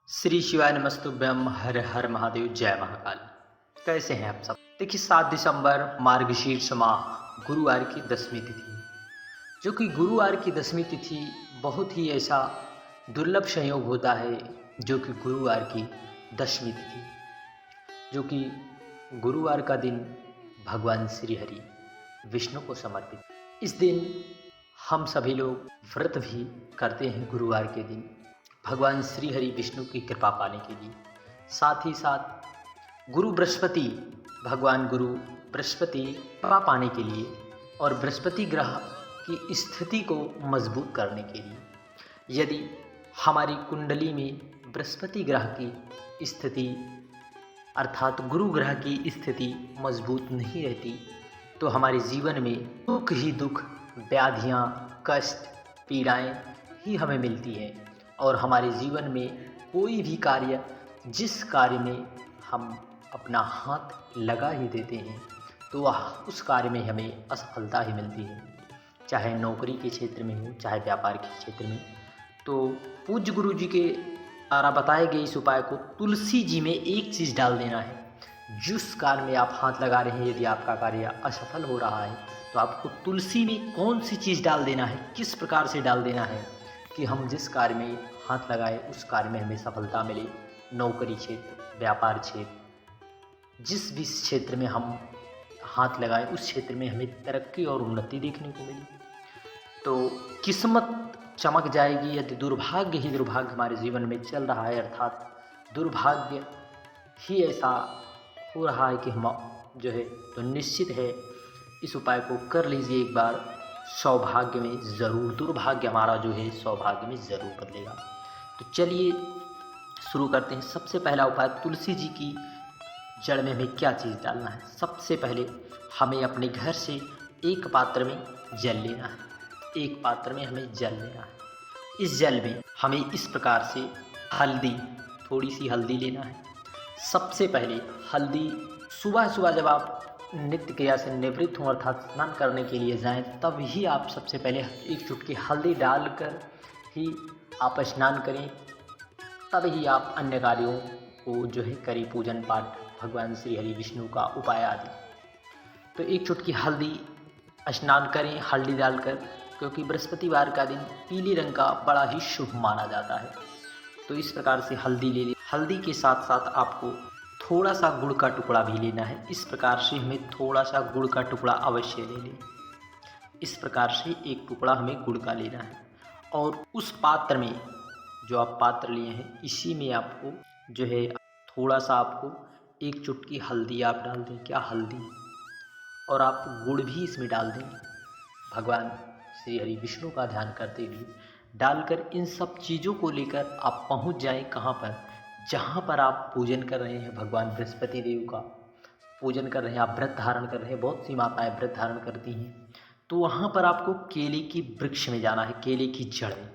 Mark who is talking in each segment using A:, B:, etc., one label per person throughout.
A: श्री शिवाय नमस्तुभ्यम हर हर महादेव जय महाकाल। कैसे हैं आप सब। देखिए 7 दिसंबर मार्गशीर्ष माह गुरुवार की 10वीं तिथि, जो कि गुरुवार की 10वीं तिथि बहुत ही ऐसा दुर्लभ संयोग होता है जो कि गुरुवार की 10वीं तिथि, जो कि गुरुवार का दिन भगवान श्री हरि विष्णु को समर्पित। इस दिन हम सभी लोग व्रत भी करते हैं गुरुवार के दिन भगवान श्री हरि विष्णु की कृपा पाने के लिए। साथ ही साथ गुरु बृहस्पति, भगवान गुरु बृहस्पति कृपा पाने के लिए और बृहस्पति ग्रह की स्थिति को मजबूत करने के लिए। यदि हमारी कुंडली में बृहस्पति ग्रह की स्थिति अर्थात गुरु ग्रह की स्थिति मजबूत नहीं रहती तो हमारे जीवन में दुख ही दुख, व्याधियाँ, कष्ट, पीड़ाएं ही हमें मिलती हैं और हमारे जीवन में कोई भी कार्य, जिस कार्य में हम अपना हाथ लगा ही देते हैं तो वह उस कार्य में हमें असफलता ही मिलती है, चाहे नौकरी के क्षेत्र में हो चाहे व्यापार के क्षेत्र में। तो पूज्य गुरु जी के द्वारा बताए गए इस उपाय को तुलसी जी में एक चीज़ डाल देना है। जिस कार्य में आप हाथ लगा रहे हैं, यदि आपका कार्य असफल हो रहा है तो आपको तुलसी में कौन सी चीज़ डाल देना है, किस प्रकार से डाल देना है कि हम जिस कार्य में हाथ लगाए उस कार्य में हमें सफलता मिले। नौकरी क्षेत्र, व्यापार क्षेत्र, जिस भी क्षेत्र में हम हाथ लगाए उस क्षेत्र में हमें तरक्की और उन्नति देखने को मिली तो किस्मत चमक जाएगी। यदि दुर्भाग्य ही दुर्भाग्य हमारे जीवन में चल रहा है अर्थात दुर्भाग्य ही ऐसा हो रहा है कि हम जो है तो निश्चित है इस उपाय को कर लीजिए एक बार, सौभाग्य में ज़रूर, दुर्भाग्य हमारा जो है सौभाग्य में ज़रूर बदलेगा। तो चलिए शुरू करते हैं। सबसे पहला उपाय, तुलसी जी की जड़ में हमें क्या चीज़ डालना है। सबसे पहले हमें अपने घर से एक पात्र में जल लेना है, एक पात्र में हमें जल लेना है। इस जल में हमें इस प्रकार से हल्दी, थोड़ी सी हल्दी लेना है। सबसे पहले हल्दी सुबह सुबह जब आप नित्य क्रिया से निवृत्त हों अर्थात स्नान करने के लिए जाएं तब ही आप सबसे पहले एक चुटकी हल्दी डालकर ही आप स्नान करें, तब ही आप अन्य कार्यों को जो है करें, पूजन पाठ, भगवान श्री हरि विष्णु का उपाय आदि। तो एक चुटकी हल्दी स्नान करें हल्दी डालकर, क्योंकि बृहस्पतिवार का दिन पीले रंग का बड़ा ही शुभ माना जाता है। तो इस प्रकार से हल्दी ले लें। हल्दी के साथ साथ आपको थोड़ा सा गुड़ का टुकड़ा भी लेना है। इस प्रकार से हमें थोड़ा सा गुड़ का टुकड़ा अवश्य ले लें। इस प्रकार से एक टुकड़ा हमें गुड़ का लेना है और उस पात्र में, जो आप पात्र लिए हैं, इसी में आपको जो है थोड़ा सा आपको एक चुटकी हल्दी आप डाल दें। क्या हल्दी, और आप गुड़ भी इसमें डाल दें। भगवान श्री हरि विष्णु का ध्यान करते हुए डालकर इन सब चीज़ों को लेकर आप पहुंच जाएं कहाँ पर, जहाँ पर आप पूजन कर रहे हैं, भगवान बृहस्पति देव का पूजन कर रहे हैं, आप व्रत धारण कर रहे हैं। बहुत सी माताएं व्रत धारण करती हैं, तो वहाँ पर आपको केले की वृक्ष में जाना है, केले की जड़ में।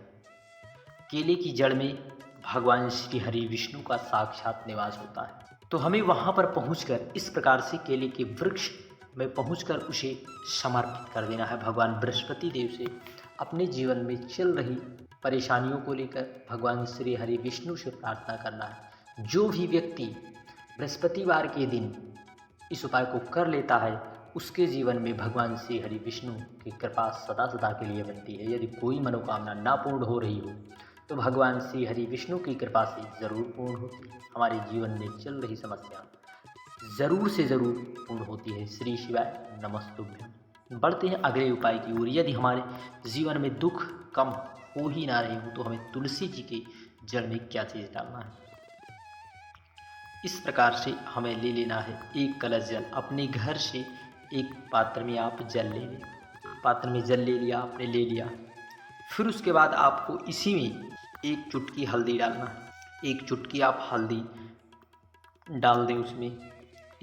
A: केले की जड़ में भगवान श्री हरि विष्णु का साक्षात निवास होता है। तो हमें वहाँ पर पहुँचकर इस प्रकार से केले के वृक्ष में पहुँचकर उसे समर्पित कर देना है भगवान बृहस्पति देव से। अपने जीवन में चल रही परेशानियों को लेकर भगवान श्री हरि विष्णु से प्रार्थना करना है। जो भी व्यक्ति बृहस्पतिवार के दिन इस उपाय को कर लेता है उसके जीवन में भगवान श्री हरि विष्णु की कृपा सदा सदा के लिए बनती है। यदि कोई मनोकामना ना पूर्ण हो रही हो तो भगवान श्री हरि विष्णु की कृपा से ज़रूर पूर्ण होती है। हमारे जीवन में चल रही समस्या ज़रूर से ज़रूर पूर्ण होती है। श्री शिवाय नमस्तुभ्यम। बढ़ते हैं अगले उपाय की ओर। यदि हमारे जीवन में दुख कम हो ही ना रहे हो तो हमें तुलसी जी के जड़ में क्या चीज़ डालना है। इस प्रकार से हमें ले लेना है एक कलश जल। अपने घर से एक पात्र में आप जल ले लें। पात्र में जल ले लिया आपने, ले लिया। फिर उसके बाद आपको इसी में एक चुटकी हल्दी डालना है। एक चुटकी आप हल्दी डाल दें उसमें।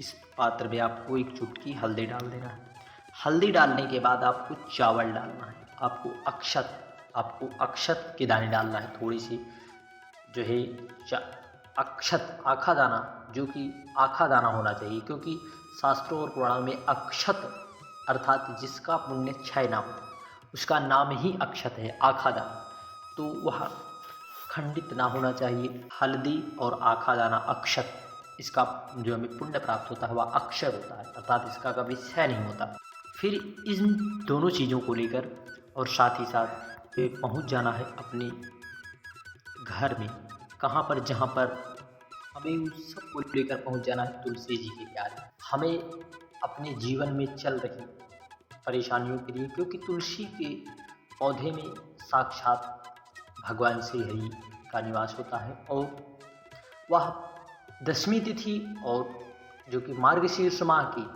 A: इस पात्र में आपको एक चुटकी हल्दी डाल देना है। हल्दी डालने के बाद आपको चावल डालना है। आपको अक्षत के दाने डालना है। थोड़ी सी जो है अक्षत, आखा दाना, जो कि आखा दाना होना चाहिए, क्योंकि शास्त्रों और पुराणों में अक्षत अर्थात जिसका पुण्य क्षय ना हो उसका नाम ही अक्षत है, आखा दाना। तो वह खंडित ना होना चाहिए। हल्दी और आखा दाना अक्षत, इसका जो हमें पुण्य प्राप्त होता है वह अक्षर होता है, अर्थात इसका कभी क्षय नहीं होता। फिर इन दोनों चीज़ों को लेकर और साथ ही साथ पहुंच जाना है अपने घर में, कहाँ पर, जहाँ पर हमें उस सब को लेकर पहुंच जाना है तुलसी जी के प्यारे। हमें अपने जीवन में चल रही परेशानियों के लिए, क्योंकि तुलसी के पौधे में साक्षात भगवान श्री हरि का निवास होता है, और वह दशमी तिथि और जो कि मार्गशीर्ष माह की,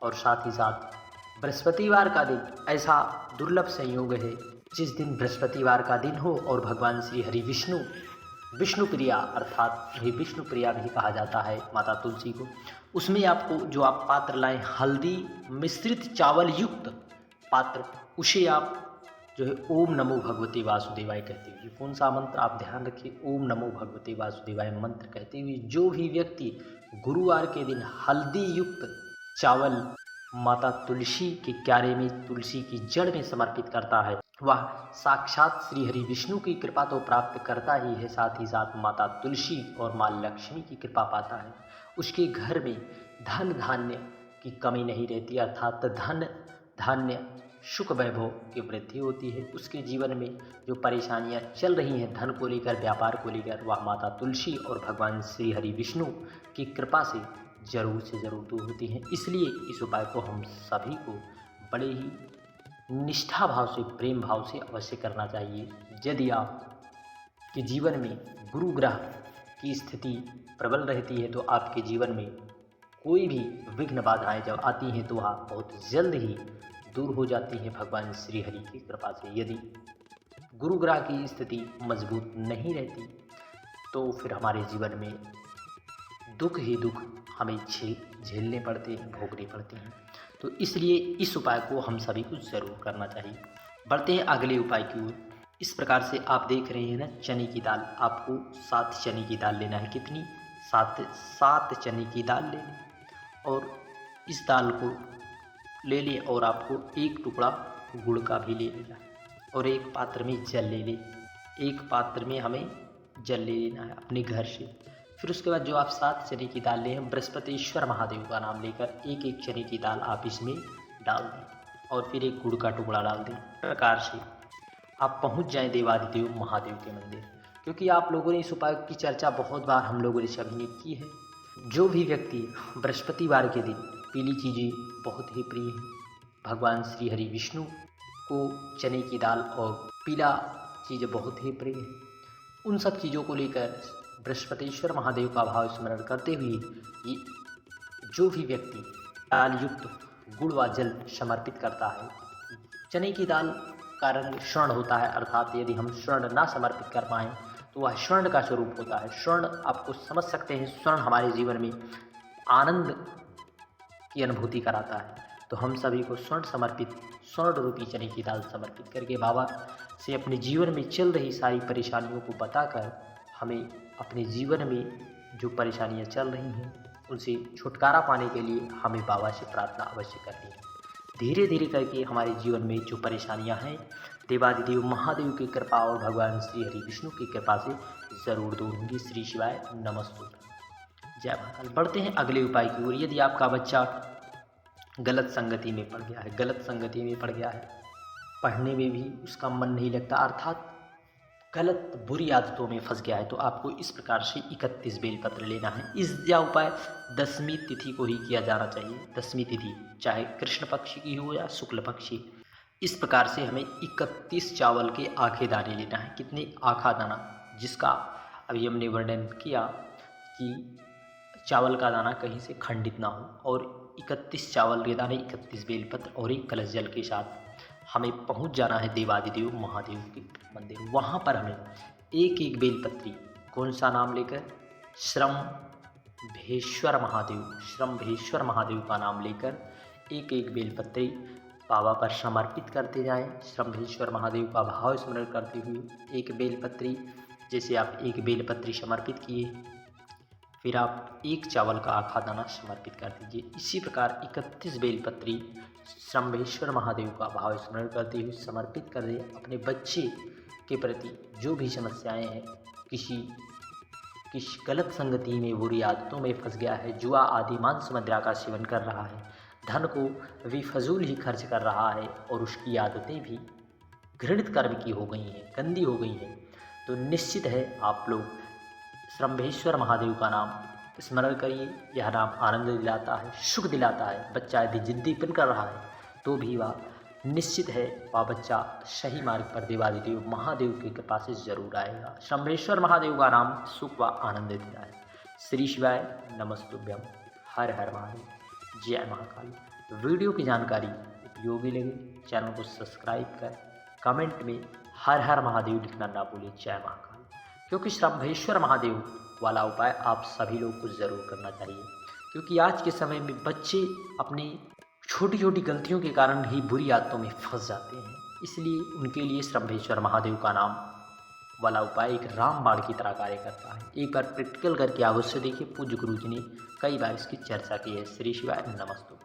A: और साथ ही साथ बृहस्पतिवार का दिन, ऐसा दुर्लभ संयोग है जिस दिन बृहस्पतिवार का दिन हो और भगवान श्री हरि विष्णु प्रिया, अर्थात विष्णु प्रिया भी कहा जाता है माता तुलसी को, उसमें आपको जो आप पात्र लाएं, हल्दी मिश्रित चावल युक्त पात्र, उसे आप जो है ओम नमो भगवते वासुदेवाय कहते हुए, कौन सा मंत्र आप ध्यान रखिए, ओम नमो भगवते वासुदेवाय मंत्र कहते हुए जो भी व्यक्ति गुरुवार के दिन हल्दी युक्त चावल माता तुलसी के क्यारे में, तुलसी की जड़ में समर्पित करता है, वह साक्षात श्री हरि विष्णु की कृपा तो प्राप्त करता ही है, साथ ही साथ माता तुलसी और माँ लक्ष्मी की कृपा पाता है। उसके घर में धन धान्य की कमी नहीं रहती, अर्थात धन धान्य सुख वैभव की वृद्धि होती है। उसके जीवन में जो परेशानियां चल रही हैं धन को लेकर, व्यापार को लेकर, वह माता तुलसी और भगवान श्री हरि विष्णु की कृपा से जरूर से जरूर दूर होती हैं। इसलिए इस उपाय को हम सभी को बड़े ही निष्ठा भाव से, प्रेम भाव से अवश्य करना चाहिए। यदि आप के जीवन में गुरु ग्रह की स्थिति प्रबल रहती है तो आपके जीवन में कोई भी विघ्न बाधाएं जब आती हैं तो वह बहुत जल्द ही दूर हो जाती हैं भगवान श्री हरि की कृपा से। यदि गुरु ग्रह की स्थिति मजबूत नहीं रहती तो फिर हमारे जीवन में दुख ही दुख हमें झेलने पड़ते हैं, भोगने पड़ते हैं। तो इसलिए इस उपाय को हम सभी को ज़रूर करना चाहिए। बढ़ते हैं अगले उपाय की ओर। इस प्रकार से आप देख रहे हैं ना, चने की दाल, आपको 7 चने की दाल लेना है। कितनी? 7 चने की दाल लेनी, और इस दाल को ले लें और आपको एक टुकड़ा गुड़ का भी ले लेना है, और एक पात्र में जल ले लें। एक पात्र में हमें जल ले लेना है अपने घर से। फिर उसके बाद जो आप 7 चने की दाल लें, बृहस्पतिश्वर महादेव का नाम लेकर एक एक चने की दाल आप इसमें डाल दें, और फिर एक गुड़ का टुकड़ा डाल दें। प्रकार से आप पहुंच जाएं देवादिदेव महादेव के मंदिर, क्योंकि आप लोगों ने इस उपाय की चर्चा बहुत बार हम लोगों ने सभी ने की है। जो भी व्यक्ति बृहस्पतिवार के दिन, पीली चीज़ें बहुत ही प्रिय हैं भगवान श्री हरि विष्णु को, चने की दाल और पीला चीज़ें बहुत ही प्रिय हैं, उन सब चीज़ों को लेकर बृहस्पतिश्वर महादेव का भाव स्मरण करते हुए ये जो भी व्यक्ति दाल युक्त गुड़ व जल समर्पित करता है, चने की दाल का रंग स्वर्ण होता है, अर्थात यदि हम स्वर्ण ना समर्पित कर पाएँ तो वह स्वर्ण का स्वरूप होता है। स्वर्ण आपको समझ सकते हैं, स्वर्ण हमारे जीवन में आनंद की अनुभूति कराता है। तो हम सभी को स्वर्ण रूपी चने की दाल समर्पित करके बाबा से अपने जीवन में चल रही सारी परेशानियों को बताकर हमें अपने जीवन में जो परेशानियां चल रही हैं उनसे छुटकारा पाने के लिए हमें बाबा से प्रार्थना अवश्य करनी है। धीरे धीरे करके हमारे जीवन में जो परेशानियां हैं देवादिदेव महादेव की कृपा और भगवान श्री हरि विष्णु की कृपा से ज़रूर दूर होंगी। श्री शिवाय नमस्तु, जय महाकाल। बढ़ते हैं अगले उपाय की ओर। यदि आपका बच्चा गलत संगति में पड़ गया है, पढ़ने में भी उसका मन नहीं लगता, अर्थात गलत बुरी आदतों में फंस गया है, तो आपको इस प्रकार से 31 बेलपत्र लेना है। यह उपाय दशमी तिथि को ही किया जाना चाहिए। दशमी तिथि चाहे कृष्ण पक्ष की हो या शुक्ल पक्षी। इस प्रकार से हमें 31 चावल के आखे दाने लेना है। कितने? आखा दाना, जिसका अभी हमने वर्णन किया कि चावल का दाना कहीं से खंडित ना हो, और 31 चावल के दाने, 31 बेलपत्र और एक कलश जल के साथ हमें पहुंच जाना है देवादिदेव महादेव के मंदिर। वहाँ पर हमें एक एक बेलपत्री, कौन सा नाम लेकर? श्रम्भेश्वर महादेव का नाम लेकर एक एक बेलपत्री बाबा पर समर्पित करते जाएं। श्रम्भेश्वर महादेव का भाव स्मरण करते हुए एक बेलपत्री, जैसे आप एक बेलपत्री समर्पित किए, फिर आप एक चावल का आखा दाना समर्पित कर दीजिए। इसी प्रकार 31 बेलपत्री श्रम्भेश्वर महादेव का भाव स्मरण करते हुए समर्पित कर दें। अपने बच्चे के प्रति जो भी समस्याएं हैं, किस गलत संगति में, बुरी आदतों में फंस गया है, जुआ आदि मांस मदिरा का सेवन कर रहा है, धन को भी फजूल ही खर्च कर रहा है और उसकी आदतें भी घृणित कर्म की हो गई हैं, गंदी हो गई हैं, तो निश्चित है आप लोग श्रम्भेश्वर महादेव का नाम स्मरण करिए। यह नाम आनंद दिलाता है, सुख दिलाता है। बच्चा यदि जिद्दीपन कर रहा है तो भी वह निश्चित है वह बच्चा सही मार्ग पर देवादिदेव महादेव की कृपा से जरूर आएगा। श्रम्भेश्वर महादेव का नाम सुख व आनंद देता है। श्री शिवाय नमस्तुभ्यम। हर हर महादेव। जय महाकाल। वीडियो की जानकारी उपयोगी लगे चैनल को सब्सक्राइब कर कमेंट में हर हर महादेव लिखना ना भूलिए। जय महाकाल। क्योंकि श्रम्भेश्वर महादेव वाला उपाय आप सभी लोग को ज़रूर करना चाहिए, क्योंकि आज के समय में बच्चे अपनी छोटी छोटी गलतियों के कारण ही बुरी आदतों में फंस जाते हैं। इसलिए उनके लिए श्रम्भेश्वर महादेव का नाम वाला उपाय एक रामबाण की तरह कार्य करता है। एक बार प्रैक्टिकल करके अवश्य देखिए। पूज्य गुरु जी ने कई बार इसकी चर्चा की है। श्री शिवाय नमस्तुभ्यं।